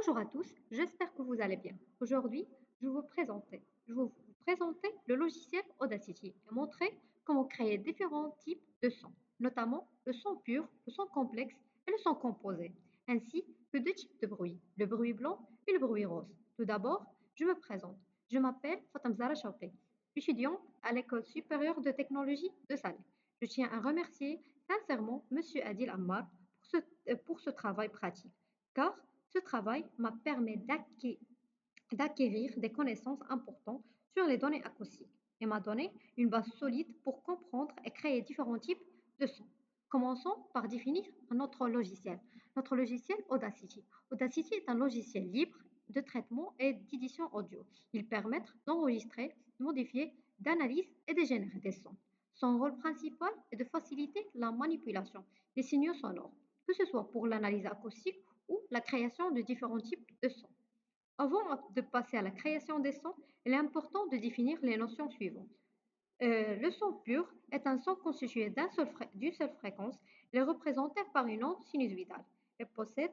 Bonjour à tous, j'espère que vous allez bien. Aujourd'hui, je vais vous présenter le logiciel Audacity et montrer comment créer différents types de sons, notamment le son pur, le son complexe et le son composé, ainsi que deux types de bruit, le bruit blanc et le bruit rose. Tout d'abord, je me présente. Je m'appelle Fatam Zara Chauté, étudiante à l'École supérieure de technologie de Salé. Je tiens à remercier sincèrement Monsieur Adil Ammar pour ce travail pratique, car ce travail m'a permis d'acquérir des connaissances importantes sur les données acoustiques et m'a donné une base solide pour comprendre et créer différents types de sons. Commençons par définir notre logiciel. Notre logiciel Audacity. Audacity est un logiciel libre de traitement et d'édition audio. Il permet d'enregistrer, de modifier, d'analyser et de générer des sons. Son rôle principal est de faciliter la manipulation des signaux sonores, que ce soit pour l'analyse acoustique ou la création de différents types de sons. Avant de passer à la création des sons, il est important de définir les notions suivantes. Le son pur est un son constitué d'une seule fréquence. Il est représenté par une onde sinusoïdale et possède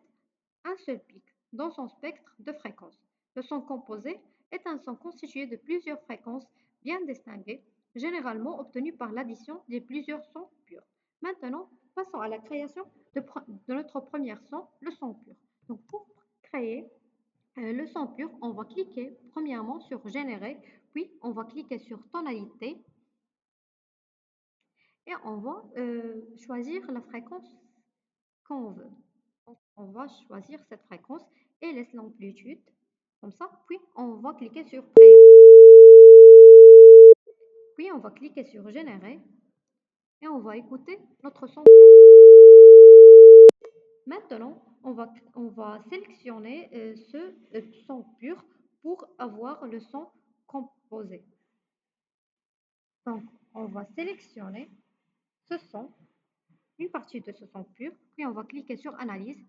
un seul pic dans son spectre de fréquences. Le son composé est un son constitué de plusieurs fréquences bien distinguées, généralement obtenues par l'addition de plusieurs sons purs. Maintenant, passons à la création de notre premier son, le son pur. Donc, pour créer le son pur, on va cliquer premièrement sur Générer, puis on va cliquer sur Tonalité et on va choisir la fréquence qu'on veut. Donc, on va choisir cette fréquence et laisse l'amplitude comme ça, puis on va cliquer sur Play, puis on va cliquer sur Générer et on va écouter notre son pur. Maintenant, on va sélectionner ce son pur pour avoir le son composé. Donc, on va sélectionner ce son, une partie de ce son pur, puis on va cliquer sur Analyse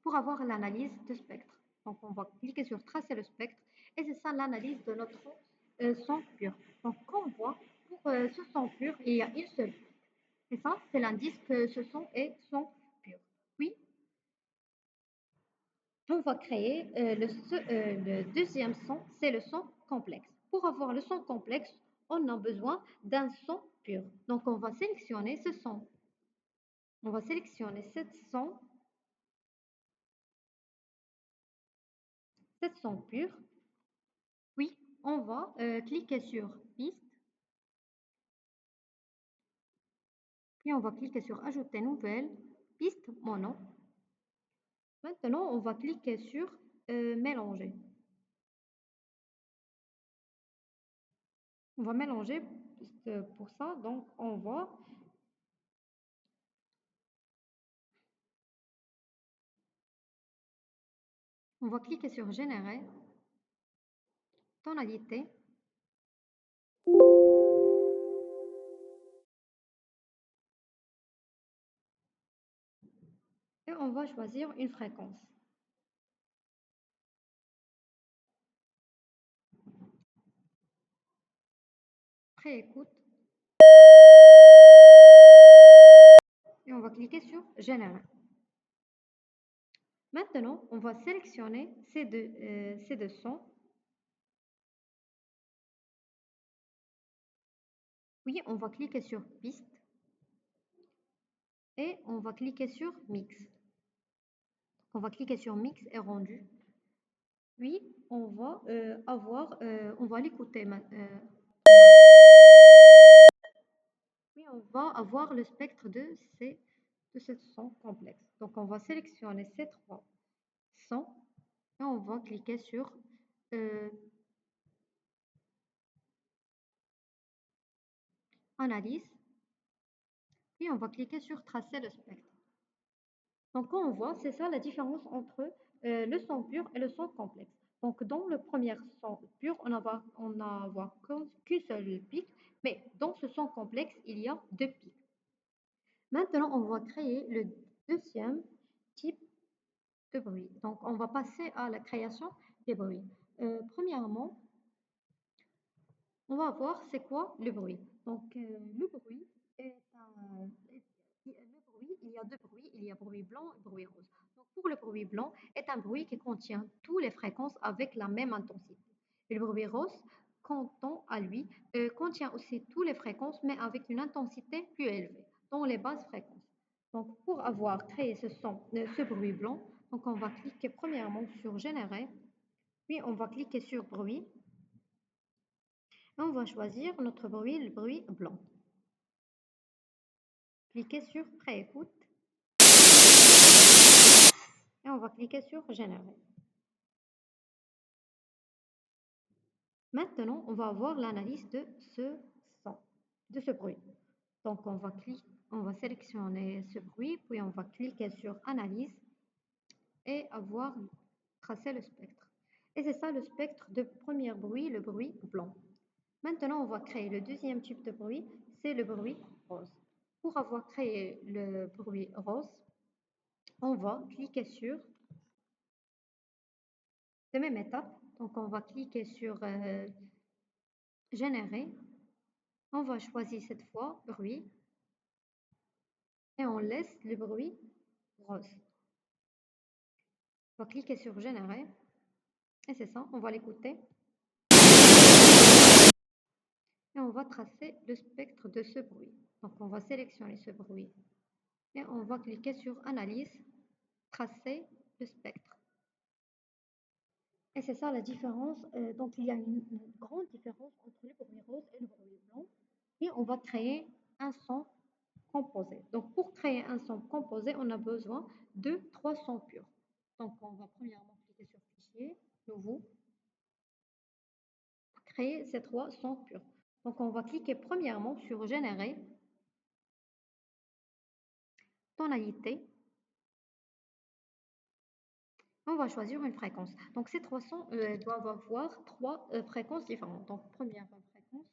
pour avoir l'analyse de spectre. Donc, on va cliquer sur Tracer le spectre et c'est ça l'analyse de notre son pur. Donc, comme on voit, pour ce son pur, il y a une seule. Et ça, c'est l'indice que ce son est son pur. Puis, on va créer le deuxième son, c'est le son complexe. Pour avoir le son complexe, on a besoin d'un son pur. Donc, on va sélectionner ce son. On va sélectionner cette son pur. Puis, on va cliquer sur Piste. Puis, on va cliquer sur Ajouter nouvelle piste mono. Maintenant, on va cliquer sur Mélanger. On va mélanger pour ça. Donc, on va cliquer sur Générer, Tonalité. Et on va choisir une fréquence. Pré-écoute. Et on va cliquer sur Générer. Maintenant, on va sélectionner ces deux sons. Puis, on va cliquer sur Piste et on va cliquer sur Mix. On va cliquer sur Mix et Rendu. Puis, on va l'écouter. Puis, on va avoir le spectre de ce son complexe. Donc, on va sélectionner ces trois sons et on va cliquer sur Analyse. Puis, on va cliquer sur Tracer le spectre. Donc, comme on voit, c'est ça la différence entre le son pur et le son complexe. Donc, dans le premier son pur, on n'a qu'une seule pique, mais dans ce son complexe, il y a deux pics. Maintenant, on va créer le deuxième type de bruit. Donc, on va passer à la création des bruits. Premièrement, on va voir c'est quoi le bruit. Donc, le bruit est un... Le bruit, il y a deux bruits, il y a bruit blanc et bruit rose. Donc, pour le bruit blanc est un bruit qui contient toutes les fréquences avec la même intensité. Et le bruit rose, quant à lui, contient aussi toutes les fréquences mais avec une intensité plus élevée, dans les basses fréquences. Donc pour avoir créé ce bruit blanc, donc on va cliquer premièrement sur Générer, puis on va cliquer sur Bruit, et on va choisir notre bruit, le bruit blanc. Cliquez sur Préécoute, et on va cliquer sur Générer. Maintenant, on va avoir l'analyse de ce son, de ce bruit. Donc, on va sélectionner ce bruit, puis on va cliquer sur Analyse et avoir tracé le spectre. Et c'est ça le spectre de premier bruit, le bruit blanc. Maintenant, on va créer le deuxième type de bruit, c'est le bruit rose. Pour avoir créé le bruit rose, on va cliquer sur la même étape. Donc, on va cliquer sur Générer. On va choisir cette fois bruit et on laisse le bruit rose. On va cliquer sur Générer et c'est ça, on va l'écouter et on va tracer le spectre de ce bruit. Donc, on va sélectionner ce bruit et on va cliquer sur Analyse, tracer le spectre. Et c'est ça la différence. Donc, il y a une grande différence entre le bruit rose et le bruit blanc. Et on va créer un son composé. Donc, pour créer un son composé, on a besoin de 3 sons purs. Donc, on va premièrement cliquer sur Fichier, Nouveau, créer ces 3 sons purs. Donc, on va cliquer premièrement sur Générer, Tonalité. On va choisir une fréquence. Donc, ces 3 sons doivent avoir 3 fréquences différentes. Donc, première fréquence,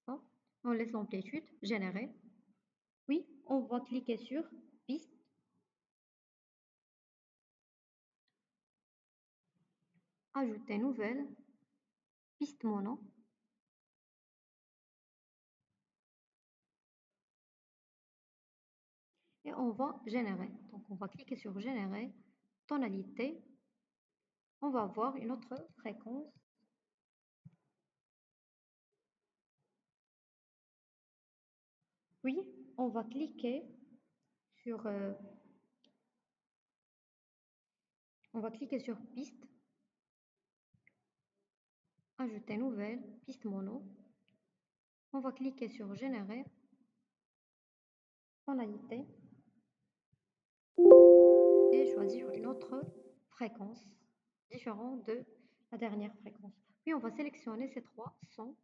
ça. On laisse l'amplitude, Générer. Puis, on va cliquer sur Piste, Ajouter nouvelle, Piste mono. Et on va générer. Donc, on va cliquer sur Générer, Tonalité. On va avoir une autre fréquence. Puis, on va cliquer sur, Piste, Ajouter nouvelle, Piste mono. On va cliquer sur Générer, Tonalité et choisir une autre fréquence différente de la dernière fréquence. Puis, on va sélectionner ces 3 sons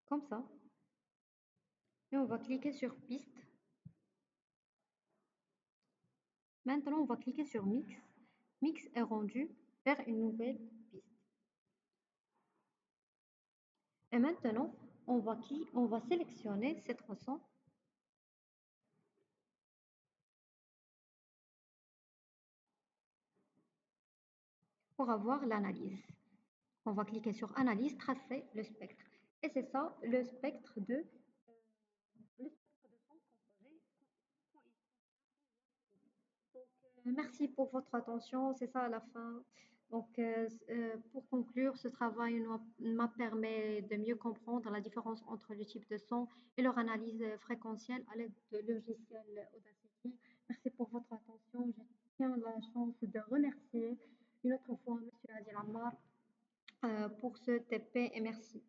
comme ça. Et on va cliquer sur Piste. Maintenant, on va cliquer sur Mix. Mix est rendu vers une nouvelle piste. Et maintenant, on va sélectionner ces 300 pour avoir l'analyse. On va cliquer sur Analyse, tracer le spectre. Et c'est ça le spectre de son composé. Merci pour votre attention. C'est ça à la fin. Donc, pour conclure, ce travail m'a permis de mieux comprendre la différence entre les types de sons et leur analyse fréquentielle à l'aide de logiciel Audacity. Merci pour votre attention. Je tiens la chance de remercier une autre fois M. Adil Ammar pour ce TP et merci.